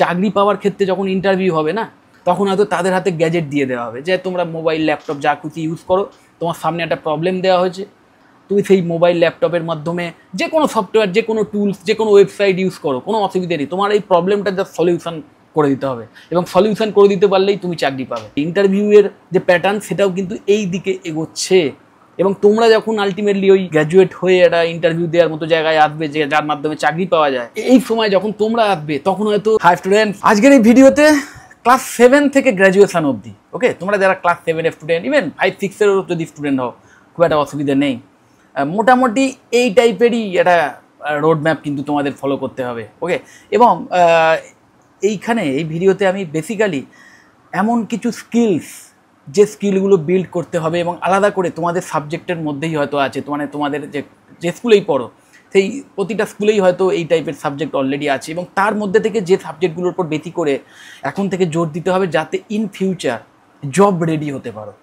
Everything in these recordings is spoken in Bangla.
চাকরি পাওয়ার ক্ষেত্রে যখন ইন্টারভিউ হবে না, তখন হয়তো তাদের হাতে গ্যাজেট দিয়ে দেওয়া হবে যে তোমরা মোবাইল ল্যাপটপ যা খুশি ইউজ করো, তোমার সামনে একটা প্রবলেম দেওয়া হয়েছে, তুমি সেই মোবাইল ল্যাপটপের মাধ্যমে যে কোনো সফটওয়্যার, যে কোনো টুলস, যে কোনো ওয়েবসাইট ইউজ করো, কোনো অসুবিধা নেই, তোমার এই প্রবলেমটা যা সলিউশন করে দিতে হবে, এবং সলিউশন করে দিতে পারলেই তুমি চাকরি পাবে। ইন্টারভিউয়ের যে প্যাটার্ন সেটাও কিন্তু এই দিকে এগোচ্ছে, এবং তোমরা যখন আলটিমেটলি ওই গ্র্যাজুয়েট হয়ে একটা ইন্টারভিউ দেওয়ার মতো জায়গায় আসবে যে যার মাধ্যমে চাকরি পাওয়া যায়, এই সময় যখন তোমরা আসবে তখন হয়তো হাই স্টুডেন্ট, আজকের এই ভিডিওতে ক্লাস 7 থেকে গ্র্যাজুয়েশন অবধি, ওকে, তোমরা যারা ক্লাস 7-এর স্টুডেন্ট, ইভেন 5-6-এরও যদি স্টুডেন্ট হও, খুব একটা অসুবিধা নেই। মোটামুটি এই টাইপেরই একটা রোড ম্যাপ কিন্তু তোমাদের ফলো করতে হবে, ওকে। এবং এইখানে এই ভিডিওতে আমি বেসিক্যালি এমন কিছু স্কিলস, যে স্কিলগুলো বিল্ড করতে হবে এবং আলাদা করে তোমাদের সাবজেক্টের মধ্যেই হয়তো আছে, মানে তোমাদের যে স্কুলেই পড়ো সেই প্রতিটা স্কুলেই হয়তো এই টাইপের সাবজেক্ট অলরেডি আছে, এবং তার মধ্যে থেকে যে সাবজেক্টগুলোর উপর বেশি করে এখন থেকে জোর দিতে হবে যাতে ইন ফিউচার জব রেডি হতে পারো।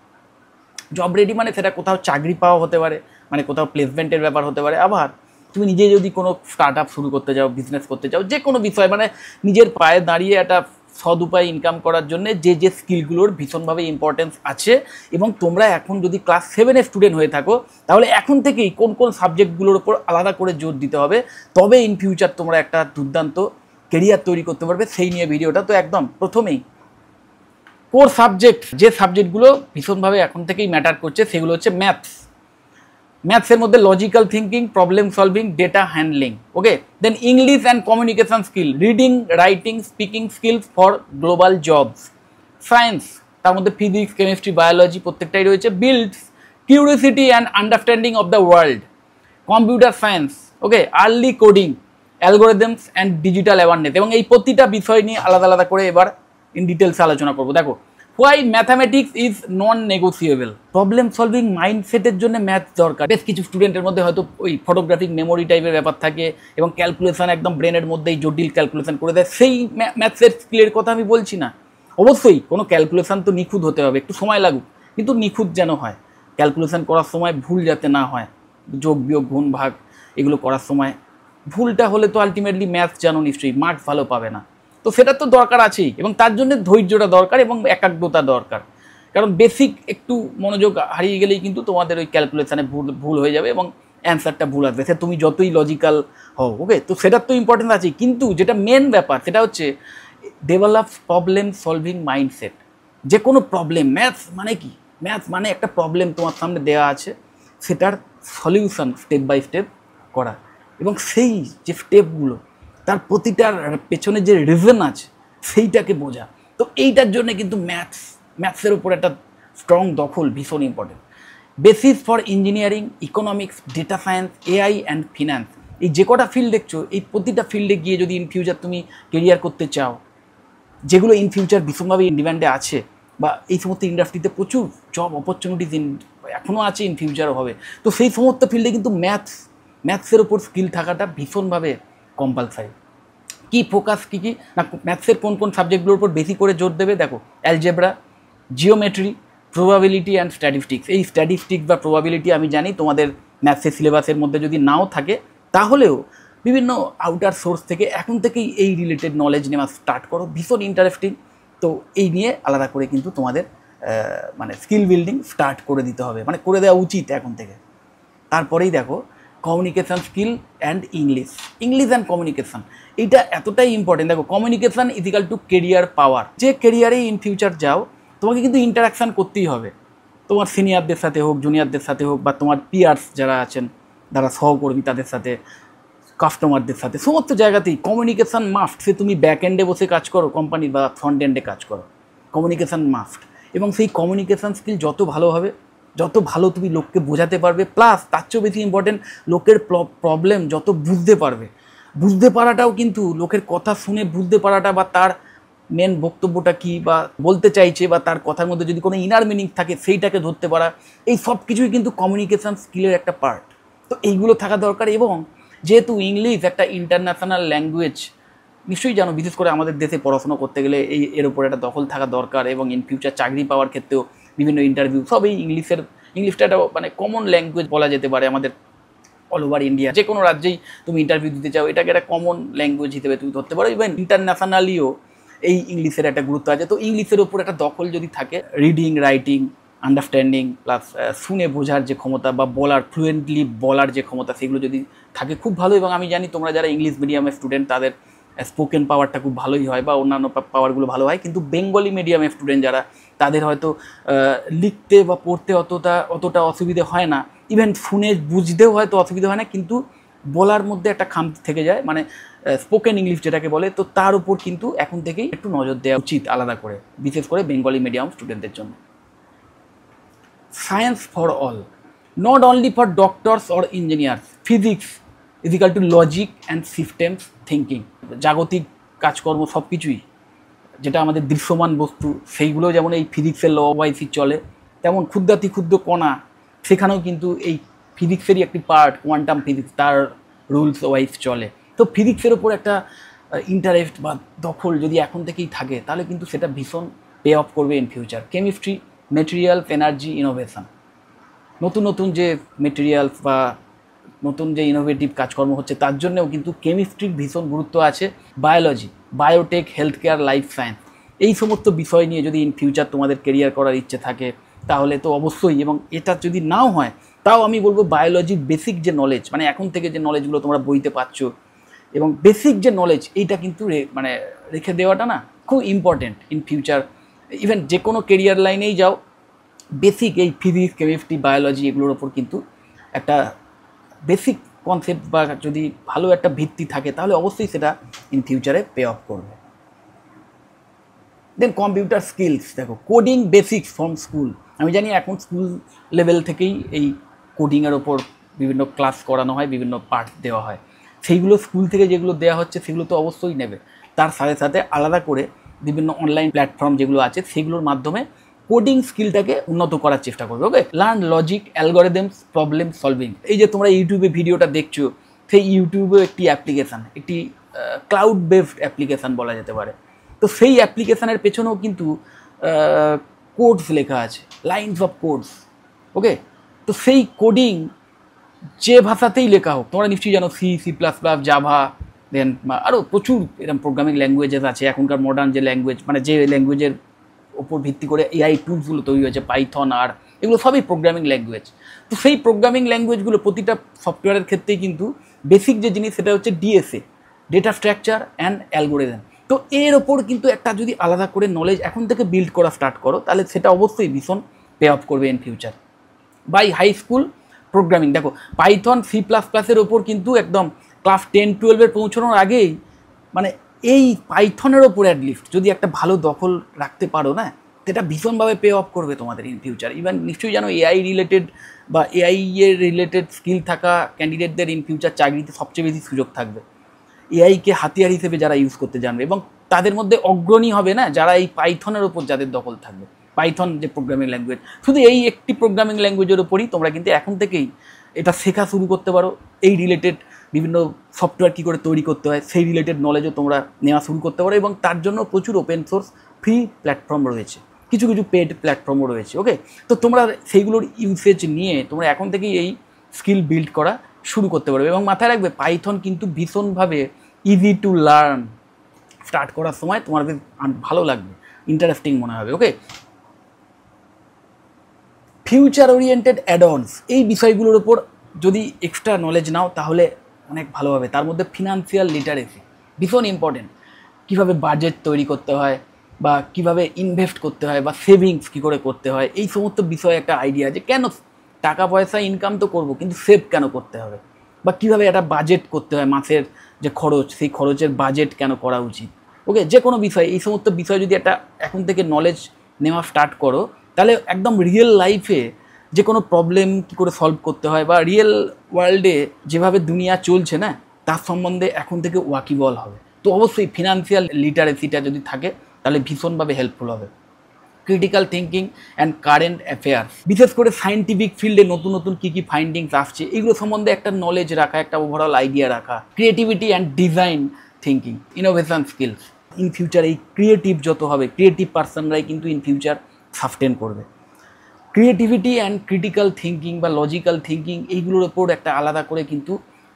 জব রেডি মানে সেটা কোথাও চাকরি পাওয়া হতে পারে, মানে কোথাও প্লেসমেন্টের ব্যাপার হতে পারে, আবার তুমি নিজে যদি কোনো স্টার্ট আপ শুরু করতে চাও, বিজনেস করতে চাও, যে কোনো বিষয়, মানে নিজের পায়ে দাঁড়িয়ে একটা সৎ উপায় ইনকাম করার জন্য যে স্কিলগুলোর ভীষণভাবে ইম্পর্টেন্স আছে, এবং তোমরা এখন যদি ক্লাস 7-এর স্টুডেন্ট হয়ে থাকো তাহলে এখন থেকেই কোন কোন সাবজেক্টগুলোর ওপর আলাদা করে জোর দিতে হবে, তবে ইন ফিউচার তোমরা একটা দুর্দান্ত কেরিয়ার তৈরি করতে পারবে, সেই নিয়ে ভিডিওটা। তো একদম প্রথমেই কোর সাবজেক্ট, যে সাবজেক্টগুলো ভীষণভাবে এখন থেকেই ম্যাটার করছে সেগুলো হচ্ছে ম্যাথস। ম্যাথসের মধ্যে logical thinking, problem solving, data handling, okay. Then English and communication skill, reading, writing, speaking skills for global jobs. Science, তার মধ্যে ফিজিক্স, কেমিস্ট্রি, বায়োলজি প্রত্যেকটাই রয়েছে। Builds curiosity and understanding of the world. Computer science, okay, early coding, algorithms and digital awareness. এবং এই প্রতিটা বিষয় নিয়ে আলাদা আলাদা করে এবার ইন ডিটেলস আলোচনা করবো। দেখো, why mathematics is non negotiable. Problem solving মাইন্ডসেটের জন্য ম্যাথ দরকার। বেশ কিছু স্টুডেন্টের মধ্যে হয়তো ওই ফটোগ্রাফিক মেমোরি টাইপের ব্যাপার থাকে, এবং ক্যালকুলেশন একদম ব্রেনের মধ্যেই জটিল ক্যালকুলেশন করে দেয়, সেই ম্যাথসের স্কিলের কথা আমি বলছি না। অবশ্যই কোনো ক্যালকুলেশন তো নিখুঁত হতে হবে, একটু সময় লাগুক, কিন্তু নিখুঁত যেন হয়। ক্যালকুলেশন করার সময় ভুল যাতে না হয়, যোগ বিয়োগ গুণ ভাগ এগুলো করার সময় ভুলটা হলে তো আলটিমেটলি ম্যাথ জানো নিশ্চয়ই, মার্কস ভালো পাবে না। তো সেটা তো দরকার আছেই, এবং তার জন্য ধৈর্যটা দরকার এবং একাগ্রতা দরকার, কারণ বেসিক একটু মনোযোগ হারিয়ে গেলেই কিন্তু তোমাদের ওই ক্যালকুলেশানে ভুল হয়ে যাবে এবং অ্যান্সারটা ভুল আসবে, সে তুমি যতই লজিক্যাল হও, ওকে। তো সেটার তো ইম্পর্টেন্স আছেই, কিন্তু যেটা মেন ব্যাপার সেটা হচ্ছে ডেভেলপ প্রবলেম সলভিং মাইন্ডসেট। যে কোনো প্রবলেম, ম্যাথস মানে কি, ম্যাথস মানে একটা প্রবলেম তোমার সামনে দেওয়া আছে, সেটার সলিউশন স্টেপ বাই স্টেপ করা, এবং সেই যে স্টেপগুলো তার প্রতিটার পেছনে যে রিজন আছে সেইটাকে বোঝা। তো এইটার জন্য কিন্তু ম্যাথসের উপর একটা স্ট্রং দখল ভীষণ important. Basis for engineering, economics, data science, AI and finance, এই যে কটা ফিল্ড দেখছো, এই প্রতিটা ফিল্ডে গিয়ে যদি ইন ফিউচার তুমি কেরিয়ার করতে চাও, যেগুলো ইন ফিউচার ভীষণভাবে ডিমান্ডে আছে, বা এই সমস্ত ইন্ডাস্ট্রিতে প্রচুর জব অপরচুনিটিস এখনও আছে, ইন ফিউচারও হবে, তো সেই সমস্ত ফিল্ডে কিন্তু ম্যাথসের ওপর স্কিল থাকাটা ভীষণভাবে কম্পালসারি। কি ফোকাস কী না, ম্যাথসের কোন কোন সাবজেক্টগুলোর উপর বেশি করে জোর দেবে? দেখো, algebra, geometry, probability and statistics. এই স্ট্যাটিস্টিক্স বা প্রবাবিলিটি আমি জানি তোমাদের ম্যাথসের সিলেবাসের মধ্যে যদি নাও থাকে, তাহলেও বিভিন্ন আউটার সোর্স থেকে এখন থেকেই এই রিলেটেড নলেজ নেওয়া স্টার্ট করো, ভীষণ ইন্টারেস্টিং। তো এই নিয়ে আলাদা করে কিন্তু তোমাদের মানে স্কিল বিল্ডিং স্টার্ট করে দিতে হবে, মানে করে দেওয়া উচিত এখন থেকে। তারপরেই দেখো communication skill and English and communication, এইটা এতটাই ইম্পর্টেন্ট। দেখো, কমিউনিকেশান ইজিক্যাল টু কেরিয়ার পাওয়ার। যে কেরিয়ারেই ইন ফিউচার যাও, তোমাকে কিন্তু ইন্টারাকশান করতেই হবে, তোমার সিনিয়রদের সাথে হোক, জুনিয়রদের সাথে হোক, বা তোমার পিয়ার্স যারা আছেন, যারা সহকর্মী তাদের সাথে, কাস্টমারদের সাথে, সমস্ত জায়গাতেই কমিউনিকেশান মাস্ট। সে তুমি ব্যাক এন্ডে বসে কাজ করো কোম্পানি, বা ফ্রন্ট এন্ডে কাজ করো, কমিউনিকেশান মাস্ট। এবং সেই কমিউনিকেশান স্কিল যত ভালো হবে, যত ভালো তুমি লোককে বোঝাতে পারবে, প্লাস তার চেয়েও বেশি ইম্পর্টেন্ট লোকের প্রবলেম যত বুঝতে পারাটাও কিন্তু, লোকের কথা শুনে বুঝতে পারাটা, বা তার মেন বক্তব্যটা কী বা বলতে চাইছে, বা তার কথার মধ্যে যদি কোনো ইনার মিনিং থাকে সেইটাকে ধরতে পারা, এই সব কিছুই কিন্তু কমিউনিকেশান স্কিলের একটা পার্ট। তো এইগুলো থাকা দরকার। এবং যেহেতু ইংলিশ একটা ইন্টারন্যাশনাল ল্যাঙ্গুয়েজ, নিশ্চয়ই জানো, বিশেষ করে আমাদের দেশে পড়াশোনা করতে গেলে এর উপর একটা দখল থাকা দরকার, এবং ইন ফিউচার চাকরি পাওয়ার ক্ষেত্রেও বিভিন্ন ইন্টারভিউ সব এই ইংলিশটা একটা মানে কমন ল্যাঙ্গুয়েজ বলা যেতে পারে আমাদের অল ওভার ইন্ডিয়া। যে কোনো রাজ্যেই তুমি ইন্টারভিউ দিতে চাও, এটাকে একটা কমন ল্যাঙ্গুয়েজ হিসেবে তুমি ধরতে পারো। ইভেন ইন্টারন্যাশনালিও এই ইংলিশের একটা গুরুত্ব আছে। তো ইংলিশের ওপর একটা দখল যদি থাকে, রিডিং, রাইটিং, আন্ডারস্ট্যান্ডিং প্লাস শুনে বোঝার যে ক্ষমতা বা বলার ফ্লুয়েন্টলি বলার যে ক্ষমতা, সেগুলো যদি থাকে খুব ভালো। এবং আমি জানি তোমরা যারা ইংলিশ মিডিয়ামের স্টুডেন্ট তাদের স্পোকেন পাওয়ারটা খুব ভালোই হয় বা অন্যান্য পাওয়ারগুলো ভালো হয়, কিন্তু বেঙ্গলি মিডিয়ামের স্টুডেন্ট যারা, তাদের হয়তো লিখতে বা পড়তে অতটা অসুবিধে হয় না, ইভেন শুনে বুঝতেও হয়তো অসুবিধা হয় না, কিন্তু বলার মধ্যে একটা খামতি থেকে যায়, মানে স্পোকেন ইংলিশ যেটাকে বলে। তো তার উপর কিন্তু এখন থেকেই একটু নজর দেওয়া উচিত আলাদা করে, বিশেষ করে বেঙ্গলি মিডিয়াম স্টুডেন্টদের জন্য। Science for all, not only for doctors or engineers, physics is equal to logic and systems thinking. জাগতিক কাজকর্ম সব কিছুই যেটা আমাদের দৃশ্যমান বস্তু, সেইগুলো যেমন এই ফিজিক্সের ল ওয়াইজই চলে, তেমন ক্ষুদ্রাতি ক্ষুদ্র কণা, সেখানেও কিন্তু এই ফিজিক্সেরই একটি পার্ট, কোয়ান্টাম ফিজিক্স, তার রুলস ওয়াইজ চলে। তো ফিজিক্সের ওপর একটা ইন্টারেস্ট বা দখল যদি এখন থেকেই থাকে, তাহলে কিন্তু সেটা ভীষণ পে অফ করবে in future. Chemistry, materials, energy, innovation, নতুন নতুন যে মেটেরিয়ালস বা নতুন যে ইনোভেটিভ কাজকর্ম হচ্ছে, তার জন্যও কিন্তু কেমিস্ট্রির ভীষণ গুরুত্ব আছে। Biology, biotech, health care, life science, এই সমস্ত বিষয় নিয়ে যদি ইন ফিউচার তোমাদের কেরিয়ার করার ইচ্ছে থাকে, তাহলে তো অবশ্যই, এবং এটা যদি নাও হয় তাও আমি বলবো বায়োলজির বেসিক যে নলেজ, মানে এখন থেকে যে নলেজগুলো তোমরা বইতে পাচ্ছ, এবং বেসিক যে নলেজ, এইটা কিন্তু মানে রেখে দেওয়াটা না খুব ইম্পর্টেন্ট ইন ফিউচার। ইভেন যে কোনো কেরিয়ার লাইনেই যাও, বেসিক এই ফিজিক্স, কেমিস্ট্রি, বায়োলজি এগুলোর ওপর কিন্তু একটা বেসিক কনসেপ্ট বা যদি ভালো একটা ভিত্তি থাকে, তাহলে অবশ্যই সেটা ইন ফিউচারে পে অফ করবে। দেন কম্পিউটার স্কিলস, দেখো কোডিং বেসিক্স ফ্রম স্কুল। আমি জানি এখন স্কুল লেভেল থেকেই এই কোডিংয়ের ওপর বিভিন্ন ক্লাস করানো হয়, বিভিন্ন পার্ট দেওয়া হয়, সেইগুলো স্কুল থেকে যেগুলো দেওয়া হচ্ছে সেগুলো তো অবশ্যই নেবে। তার সাথে সাথে আলাদা করে বিভিন্ন অনলাইন প্ল্যাটফর্ম যেগুলো আছে, সেগুলোর মাধ্যমে কোডিং স্কিলটাকে উন্নত করার চেষ্টা করবে। Okay, learn logic, algorithms, problem solving. এই যে তোমরা ইউটিউবে ভিডিওটা দেখছো, সেই ইউটিউবেও একটি অ্যাপ্লিকেশান, একটি ক্লাউড বেসড অ্যাপ্লিকেশান বলা যেতে পারে। তো সেই অ্যাপ্লিকেশানের পেছনেও কিন্তু কোডস লেখা আছে, লাইনস অফ কোডস। ওকে, তো সেই কোডিং যে ভাষাতেই লেখা হোক, তোমরা নিশ্চয়ই জানো C, C plus plus, Java, then আরও প্রচুর এরকম প্রোগ্রামিং ল্যাঙ্গুয়েজেস আছে এখনকার মডার্ন যে ল্যাঙ্গুয়েজ, মানে যে ল্যাঙ্গুয়েজের ওপর ভিত্তি করে এআই টুলসগুলো তৈরি হয়েছে, পাইথন, আর এগুলো সবই প্রোগ্রামিং ল্যাঙ্গুয়েজ। তো সেই প্রোগ্রামিং ল্যাঙ্গুয়েজগুলো প্রতিটা সফটওয়্যারের ক্ষেত্রেই কিন্তু বেসিক যে জিনিস সেটা হচ্ছে DSA, data structure and algorithm. তো এর ওপর কিন্তু একটা যদি আলাদা করে নলেজ এখন থেকে বিল্ড করা স্টার্ট করো, তাহলে সেটা অবশ্যই ভীষণ পে অফ করবে in future. By high school programming, দেখো পাইথন, সি প্লাস প্লাসের ওপর কিন্তু একদম ক্লাস 10-12 পৌঁছানোর আগেই, মানে এই পাইথনের ওপর অ্যাটলিস্ট যদি একটা ভালো দখল রাখতে পারো না, সেটা ভীষণভাবে পে অফ করবে তোমাদের ইন ফিউচার। ইভেন নিশ্চয়ই জানো এআই রিলেটেড বা এআই এর রিলেটেড স্কিল থাকা ক্যান্ডিডেটদের ইন ফিউচার চাকরিতে সবচেয়ে বেশি সুযোগ থাকবে। এআইকে হাতিয়ার হিসেবে যারা ইউজ করতে জানবে, এবং তাদের মধ্যে অগ্রণী হবে না যারা এই পাইথনের ওপর যাদের দখল থাকবে। পাইথন যে প্রোগ্রামিং ল্যাঙ্গুয়েজ, শুধু এই একটি প্রোগ্রামিং ল্যাঙ্গুয়েজের ওপরই তোমরা কিন্তু এখন থেকেই এটা শেখা শুরু করতে পারো। এই রিলেটেড বিভিন্ন সফটওয়্যার কী করে তৈরি করতে হয়, সেই রিলেটেড নলেজও তোমরা নেওয়া শুরু করতে পারো, এবং তার জন্য প্রচুর ওপেন সোর্স ফ্রি প্ল্যাটফর্ম রয়েছে, কিছু কিছু পেড প্ল্যাটফর্মও রয়েছে। ওকে, তো তোমরা সেইগুলোর ইউসেজ নিয়ে তোমরা এখন থেকেই এই স্কিল বিল্ড করা শুরু করতে পারবে। এবং মাথায় রাখবে পাইথন কিন্তু ভীষণভাবে ইজি টু লার্ন, স্টার্ট করার সময় তোমার বেশ ভালো লাগবে, ইন্টারেস্টিং মনে হবে। ওকে, ফিউচার ওরিয়েন্টেড অ্যাডঅনস, এই বিষয়গুলোর ওপর যদি এক্সট্রা নলেজ নাও তাহলে অনেক ভালো হবে। তার মধ্যে ফিনান্সিয়াল লিটারেসি ভীষণ ইম্পর্টেন্ট, কীভাবে বাজেট তৈরি করতে হয় বা কীভাবে ইনভেস্ট করতে হয় বা সেভিংস কী করে করতে হয়, এই সমস্ত বিষয়ে একটা আইডিয়া, যে কেন টাকা পয়সা ইনকাম তো করব কিন্তু সেভ কেন করতে হবে, বা কীভাবে একটা বাজেট করতে হয়, মাসের যে খরচ সেই খরচের বাজেট কেন করা উচিত। ওকে, যে কোনো বিষয়, এই সমস্ত বিষয় যদি একটা এখন থেকে নলেজ নেওয়া স্টার্ট করো, তাহলে একদম রিয়েল লাইফে যে কোনো প্রবলেম কী করে সলভ করতে হয় বা রিয়েল ওয়ার্ল্ডে যেভাবে দুনিয়া চলছে না, তার সম্বন্ধে এখন থেকে ওয়াকিবল হবে। তো অবশ্যই ফিনান্সিয়াল লিটারেসিটা যদি থাকে তাহলে ভীষণভাবে হেল্পফুল হবে। Critical thinking and current affairs, বিশেষ করে সায়েন্টিফিক ফিল্ডে নতুন নতুন কী কী ফাইন্ডিংস আসছে, এগুলো সম্বন্ধে একটা নলেজ রাখা, একটা ওভারঅল আইডিয়া রাখা। Creativity and design thinking, innovation skills. In future এই ক্রিয়েটিভ যত হবে, ক্রিয়েটিভ পার্সনরাই কিন্তু ইন ফিউচার সাস্টেন করবে। ক্রিয়েটিভিটি অ্যান্ড ক্রিটিক্যাল থিঙ্কিং বা লজিক্যাল থিঙ্কিং, এইগুলোর ওপর একটা আলাদা করে কিন্তু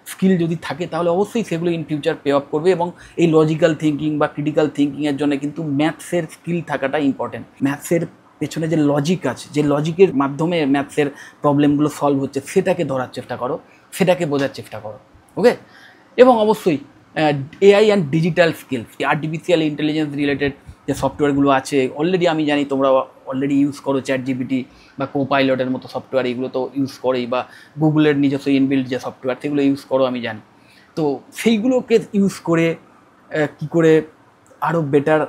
স্কিল যদি থাকে তাহলে অবশ্যই সেগুলো ইন ফিউচার পে অফ করবে। এবং এই লজিক্যাল থিঙ্কিং বা ক্রিটিক্যাল থিঙ্কিংয়ের জন্য কিন্তু ম্যাথসের স্কিল থাকাটা ইম্পর্টেন্ট। ম্যাথসের পেছনে যে লজিক আছে, যে লজিকের মাধ্যমে ম্যাথসের প্রবলেমগুলো সলভ হচ্ছে, সেটাকে ধরার চেষ্টা করো, সেটাকে বোঝার চেষ্টা করো। ওকে। এবং অবশ্যই AI and digital skills, artificial intelligence related যে সফটওয়্যারগুলো আছে, অলরেডি আমি জানি তোমরা অলরেডি ইউজ করো, চ্যাটজিপিটি বা কোপাইলটের মতো সফটওয়্যার, এগুলো তো ইউজ করেই, বা গুগলের নিজস্ব ইনবিল্ড যে সফটওয়্যার সেগুলো ইউজ করো আমি জানি। তো সেইগুলোকে ইউজ করে কী করে আরও বেটার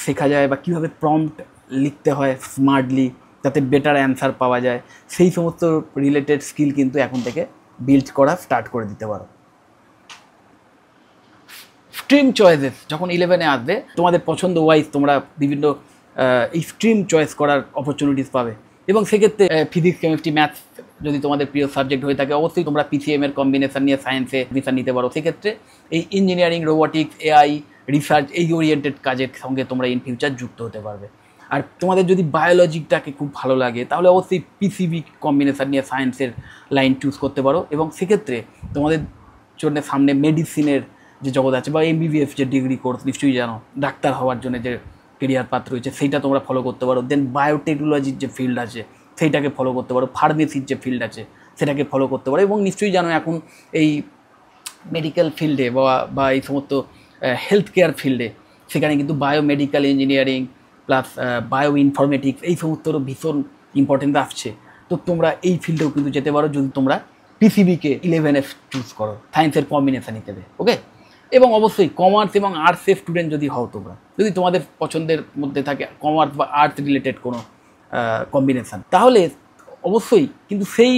শেখা যায়, বা কীভাবে প্রম্পট লিখতে হয় স্মার্টলি যাতে বেটার অ্যান্সার পাওয়া যায়, সেই সমস্ত রিলেটেড স্কিল কিন্তু এখন থেকে বিল্ড করা স্টার্ট করে দিতে পারো। স্ট্রিম চয়েসেস যখন 11-এ আসবে, তোমাদের পছন্দ ওয়াইজ তোমরা বিভিন্ন এই স্ট্রিম চয়েস করার অপরচুনিটিস পাবে। এবং সেক্ষেত্রে ফিজিক্স, কেমিস্ট্রি, ম্যাথস যদি তোমাদের প্রিয় সাবজেক্ট হয়ে থাকে, অবশ্যই তোমরা পিসিএমের কম্বিনেশন নিয়ে সায়েন্সে অ্যাডমিশন নিতে পারো। সেক্ষেত্রে এই ইঞ্জিনিয়ারিং, রোবোটিক্স, এআই, রিসার্চ, এই ওরিয়েন্টেড কাজের সঙ্গে তোমরা ইন ফিউচার যুক্ত হতে পারবে। আর তোমাদের যদি বায়োলজিটাকে খুব ভালো লাগে তাহলে অবশ্যই পিসিবি কম্বিনেশন নিয়ে সায়েন্সের লাইন চুজ করতে পারো। এবং সেক্ষেত্রে তোমাদের জন্য সামনে মেডিসিনের যে জগৎ আছে, বা এমবিবিএস যে ডিগ্রি কোর্স নিশ্চয়ই জানো, ডাক্তার হওয়ার জন্য যে কেরিয়ার পাথ রয়েছে সেইটা তোমরা ফলো করতে পারো। দেন বায়োটেকনোলজির যে ফিল্ড আছে সেইটাকে ফলো করতে পারো, ফার্মেসির যে ফিল্ড আছে সেটাকে ফলো করতে পারো। এবং নিশ্চয়ই জানো এখন এই মেডিকেল ফিল্ডে বা এই সমস্ত হেলথ কেয়ার ফিল্ডে, সেখানে কিন্তু biomedical engineering plus bio informatics এই সমস্তরও ভীষণ ইম্পর্টেন্ট আসছে। তো তোমরা এই ফিল্ডেও কিন্তু যেতে পারো যদি তোমরা পিসিবিকে 11-এ চুজ করো সায়েন্সের কম্বিনেশান হিসেবে। ওকে। এবং অবশ্যই কমার্স এবং আর্টসের স্টুডেন্ট যদি হও তোমরা, যদি তোমাদের পছন্দের মধ্যে থাকে কমার্স বা আর্টস রিলেটেড কোনো কম্বিনেশান, তাহলে অবশ্যই কিন্তু সেই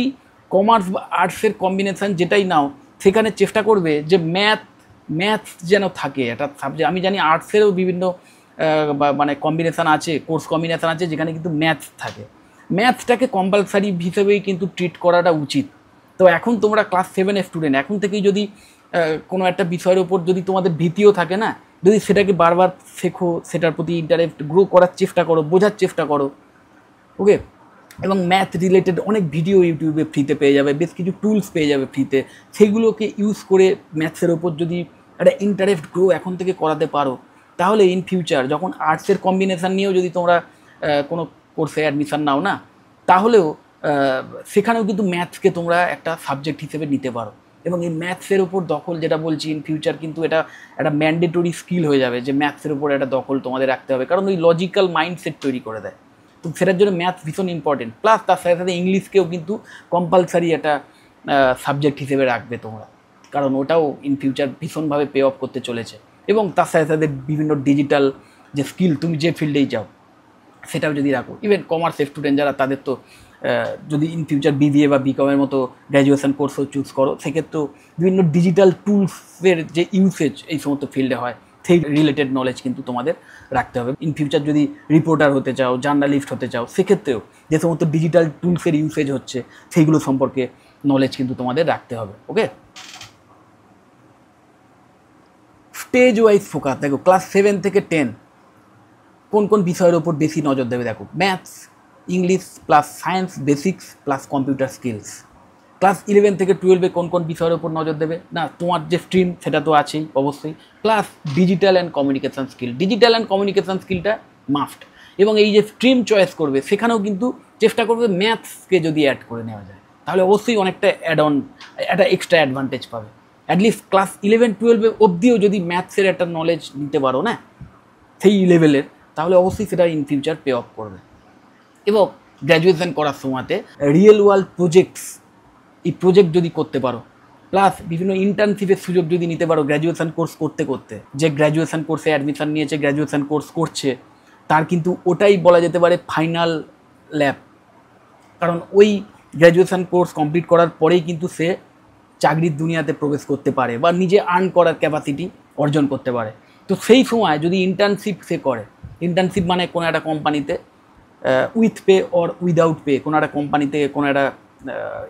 কমার্স বা আর্টসের কম্বিনেশান যেটাই নাও, সেখানে চেষ্টা করবে যে ম্যাথস যেন থাকে একটা সাবজেক্ট। আমি জানি আর্টসেরও বিভিন্ন মানে কম্বিনেশান আছে, কোর্স কম্বিনেশান আছে যেখানে কিন্তু ম্যাথস থাকে। ম্যাথসটাকে কম্পালসারি হিসেবেই কিন্তু ট্রিট করাটা উচিত। তো এখন তোমরা ক্লাস 7-এর স্টুডেন্ট, এখন থেকেই যদি কোনো একটা বিষয়ের ওপর যদি তোমাদের ভীতিও থাকে না, যদি সেটাকে বারবার শেখো, সেটার প্রতি ইন্টারেস্ট গ্রো করার চেষ্টা করো, বোঝার চেষ্টা করো। ওকে। এবং ম্যাথ রিলেটেড অনেক ভিডিও ইউটিউবে ফ্রিতে পেয়ে যাবে, বেশ কিছু টুলস পেয়ে যাবে ফ্রিতে। সেইগুলোকে ইউজ করে ম্যাথসের ওপর যদি একটা ইন্টারেস্ট গ্রো এখন থেকে করাতে পারো, তাহলে ইন ফিউচার যখন আর্টসের কম্বিনেশান নিয়েও যদি তোমরা কোনো কোর্সে অ্যাডমিশান নাও না, তাহলেও সেখানেও কিন্তু ম্যাথসকে তোমরা একটা সাবজেক্ট হিসেবে নিতে পারো। এবং এই ম্যাথসের ওপর দখল, যেটা বলছি, ইন ফিউচার কিন্তু এটা একটা ম্যান্ডেটরি স্কিল হয়ে যাবে যে ম্যাথসের ওপর একটা দখল তোমাদের রাখতে হবে, কারণ ওই লজিক্যাল মাইন্ডসেট তৈরি করে দেয়। তো সেটার জন্য ম্যাথস ভীষণ ইম্পর্টেন্ট। প্লাস তার সাথে সাথে ইংলিশকেও কিন্তু কম্পালসারি একটা সাবজেক্ট হিসেবে রাখবে তোমরা, কারণ ওটাও ইন ফিউচার ভীষণভাবে পে অফ করতে চলেছে। এবং তার সাথে সাথে বিভিন্ন ডিজিটাল যে স্কিল, তুমি যে ফিল্ডেই যাও সেটাও যদি রাখো। ইভেন কমার্সের স্টুডেন্ট যারা, তাদের তো যদি ইন ফিউচার বিবিএ বা বিকমের মতো গ্র্যাজুয়েশন কোর্সও চুজ করো, সেক্ষেত্রেও বিভিন্ন ডিজিটাল টুলসের যে ইউসেজ এই সমস্ত ফিল্ডে হয়, সেই রিলেটেড নলেজ কিন্তু তোমাদের রাখতে হবে। ইন ফিউচার যদি রিপোর্টার হতে চাও, জার্নালিস্ট হতে চাও, সেক্ষেত্রেও যে সমস্ত ডিজিটাল টুলসের ইউসেজ হচ্ছে সেইগুলো সম্পর্কে নলেজ কিন্তু তোমাদের রাখতে হবে। ওকে। স্টেজ ওয়াইজ ফোকাস, দেখো ক্লাস 7 থেকে 10 কোন কোন বিষয়ের ওপর বেশি নজর দেবে। দেখো maths, English plus science basics plus computer skills. Class 11 থেকে 12-এ কোন কোন বিষয়ের ওপর নজর দেবে না, তোমার যে স্ট্রিম সেটা তো আছেই অবশ্যই, plus digital and communication skill. Digital and communication স্কিলটা মাস্ট। এবং এই যে স্ট্রিম চয়েস করবে সেখানেও কিন্তু চেষ্টা করবে ম্যাথসকে যদি অ্যাড করে নেওয়া যায়, তাহলে অবশ্যই অনেকটা অ্যাড অন, একটা এক্সট্রা অ্যাডভান্টেজ পাবে। অ্যাটলিস্ট ক্লাস 11-12 অবধিও যদি ম্যাথসের একটা নলেজ নিতে পারো না সেই লেভেলের, তাহলে অবশ্যই সেটা ইন ফিউচার পে অফ করবে। এবং গ্র্যাজুয়েশন করার সময়তে রিয়েল ওয়ার্ল্ড প্রজেক্টস, এই প্রজেক্ট যদি করতে পারো, প্লাস বিভিন্ন ইন্টার্নশিপের সুযোগ যদি নিতে পারো গ্র্যাজুয়েশন কোর্স করতে করতে, যে গ্র্যাজুয়েশন কোর্সে অ্যাডমিশান নিয়েছে, গ্র্যাজুয়েশন কোর্স করছে, তার কিন্তু ওটাই বলা যেতে পারে ফাইনাল ল্যাব। কারণ ওই গ্র্যাজুয়েশন কোর্স কমপ্লিট করার পরেই কিন্তু সে চাকরির দুনিয়াতে প্রবেশ করতে পারে বা নিজে আর্ন করার ক্যাপাসিটি অর্জন করতে পারে। তো সেই সময় যদি ইন্টার্নশিপ সে করে, ইন্টার্নশিপ মানে কোনো একটা কোম্পানিতে with pay or without pay, কোনো একটা কোম্পানিতে কোনো একটা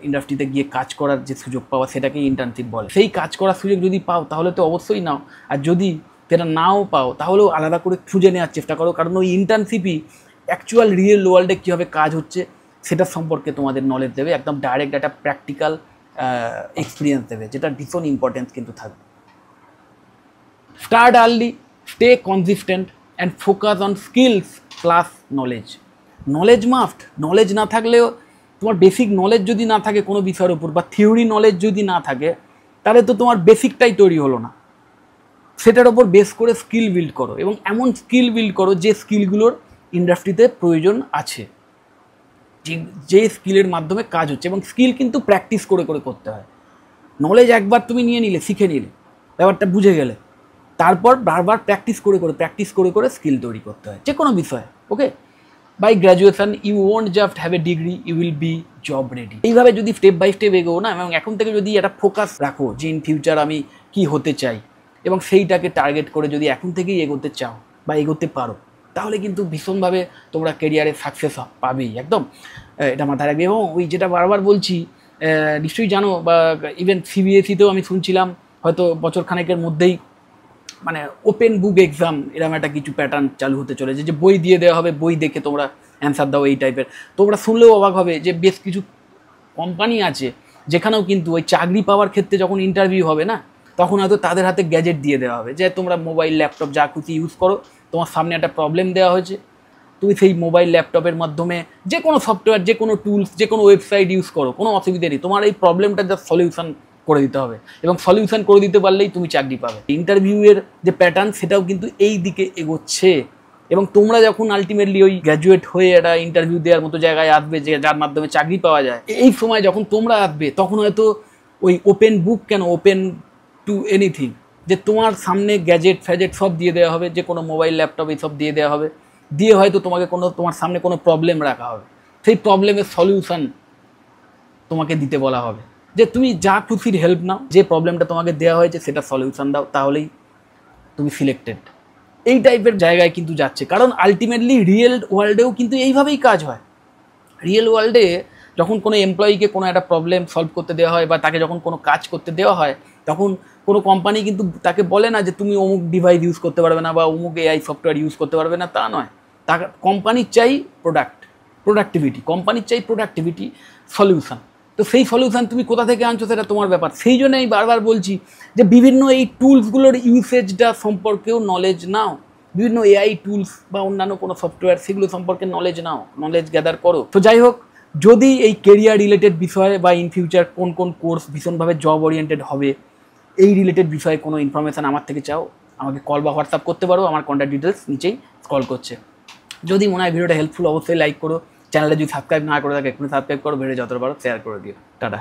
ইন্ডাস্ট্রিতে গিয়ে কাজ করার যে সুযোগ পাওয়া, সেটাকেই ইন্টার্নশিপ বলে। সেই কাজ করার সুযোগ যদি পাও তাহলে তো অবশ্যই নাও, আর যদি সেটা নাও পাও তাহলেও আলাদা করে খুঁজে নেওয়ার চেষ্টা করো, কারণ ওই ইন্টার্নশিপই অ্যাকচুয়াল রিয়েল ওয়ার্ল্ডে কীভাবে কাজ হচ্ছে সেটার সম্পর্কে তোমাদের নলেজ দেবে, একদম ডাইরেক্ট একটা প্র্যাকটিক্যাল এক্সপিরিয়েন্স দেবে, যেটা ভীষণ ইম্পর্টেন্স কিন্তু থাকবে। Start early, stay consistent and focus on skills plus knowledge. Knowledge must, knowledge না থাকলেও তোমার বেসিক নলেজ যদি না থাকে কোনো বিষয়ের উপর, বা থিওরি নলেজ যদি না থাকে, তাহলে তো তোমার বেসিকটাই তৈরি হলো না। সেটার ওপর বেস করে স্কিল বিল্ড করো, এবং এমন স্কিল বিল্ড করো যে স্কিলগুলোর ইন্ডাস্ট্রিতে প্রয়োজন আছে, যে স্কিলের মাধ্যমে কাজ হচ্ছে। এবং স্কিল কিন্তু প্র্যাকটিস করে করে করতে হয়। নলেজ একবার তুমি নিয়ে নিলে, শিখে নিলে, ব্যাপারটা বুঝে গেলে, তারপর বারবার প্র্যাকটিস করে করে স্কিল তৈরি করতে হয় যে কোনো বিষয়ে। Okay, by graduation you won't just have a degree, you will be job ready. এইভাবে যদি স্টেপ বাই স্টেপ এগোও না, এবং এখন থেকে যদি একটা ফোকাস রাখো যে ইন ফিউচার আমি কি হতে চাই, এবং সেইটাকে টার্গেট করে যদি এখন থেকেই এগোতে চাও বা এগোতে পারো, তাহলে কিন্তু ভীষণভাবে তোমরা কেরিয়ারে সাকসেস পাবেই একদম। এটা মাথায় রাখবে। এবং ওই যেটা বারবার বলছি, নিশ্চয়ই জানো, বা ইভেন সিবিএসইতেও আমি শুনছিলাম হয়তো বছর খানেকের মধ্যেই মানে ওপেন বুক এক্সাম এরকম একটা কিছু প্যাটার্ন চালু হতে চলেছে, যে বই দিয়ে দেওয়া হবে, বই দেখে তোমরা অ্যান্সার দাও, এই টাইপের। তোমরা শুনলেও অবাক হবে যে বেশ কিছু কোম্পানি আছে যেখানেও কিন্তু ওই চাকরি পাওয়ার ক্ষেত্রে যখন ইন্টারভিউ হবে না, তখন হয়তো তাদের হাতে গ্যাজেট দিয়ে দেওয়া হবে, যে তোমরা মোবাইল ল্যাপটপ যা খুশি ইউজ করো, তোমার সামনে একটা প্রবলেম দেওয়া হয়েছে, তুমি সেই মোবাইল ল্যাপটপের মাধ্যমে যে কোনো সফটওয়্যার, যে কোনো টুলস, যে কোনো ওয়েবসাইট ইউজ করো, কোনো অসুবিধা নেই, তোমার এই প্রবলেমটা জাস্ট সলিউশন করে দিতে হবে, এবং সলিউশন করে দিতে পারলেই তুমি চাকরি পাবে। ইন্টারভিউয়ের যে প্যাটার্ন, সেটাও কিন্তু এই দিকে এগোচ্ছে। এবং তোমরা যখন আলটিমেটলি ওই গ্র্যাজুয়েট হয়ে একটা ইন্টারভিউ দেওয়ার মতো জায়গায় আসবে, যে যার মাধ্যমে চাকরি পাওয়া যায়, এই সময় যখন তোমরা আসবে, তখন হয়তো ওই ওপেন বুক কেন, ওপেন টু এনিথিং, যে তোমার সামনে গ্যাজেট ফ্যাজেট সব দিয়ে দেওয়া হবে, যে কোনো মোবাইল ল্যাপটপ এইসব দিয়ে দেওয়া হবে, দিয়ে হয়তো তোমাকে তোমার সামনে কোনো প্রবলেম রাখা হবে, সেই প্রবলেমের সলিউশন তোমাকে দিতে বলা হবে, যে তুমি যা খুশির হেল্প নাও, যে প্রবলেমটা তোমাকে দেওয়া হয়েছে সেটা সলিউশন দাও, তাহলেই তুমি সিলেক্টেড। এই টাইপের জায়গায় কিন্তু যাচ্ছে, কারণ আলটিমেটলি রিয়েল ওয়ার্ল্ডেও কিন্তু এইভাবেই কাজ হয়। রিয়েল ওয়ার্ল্ডে যখন কোনো এমপ্লয়িকে কোনো একটা প্রবলেম সলভ করতে দেওয়া হয়, বা তাকে যখন কোনো কাজ করতে দেওয়া হয়, তখন কোনো কোম্পানি কিন্তু তাকে বলে না যে তুমি অমুক ডিভাইস ইউজ করতে পারবে না, বা অমুক এআই সফটওয়্যার ইউজ করতে পারবে না, তা নয়। তাকে কোম্পানির চাই প্রোডাক্টিভিটি, কোম্পানির চাই প্রোডাক্টিভিটি সলিউশন। তো সেই সলিউশন তুমি কোথা থেকে আনছো সেটা তোমার ব্যাপার। সেই জন্য আমি বারবার বলছি যে বিভিন্ন এই টুলসগুলোর ইউসেজটা সম্পর্কেও নলেজ নাও, বিভিন্ন এআই টুলস বা অন্যান্য কোনো সফটওয়্যার, সেগুলো সম্পর্কে নলেজ নাও, নলেজ গ্যাদার করো। তো যাই হোক, যদি এই কেরিয়ার রিলেটেড বিষয়ে বা ইন ফিউচার কোন কোন কোর্স ভীষণভাবে জব ওরিয়েন্টেড হবে, এই রিলেটেড বিষয়ে কোনো ইনফরমেশান আমার থেকে চাও, আমাকে কল বা হোয়াটসঅ্যাপ করতে পারো। আমার কন্ট্যাক্ট ডিটেলস নিচেই স্ক্রল করছে। যদি মনে হয় ভিডিওটা হেল্পফুল, অবশ্যই লাইক করো। চ্যানেলটা যদি সাবস্ক্রাইব না করে থাকে, এক্ষুনি সাবস্ক্রাইব করো। ভিডিও যতটা পারো শেয়ার করে দিও। টাটা।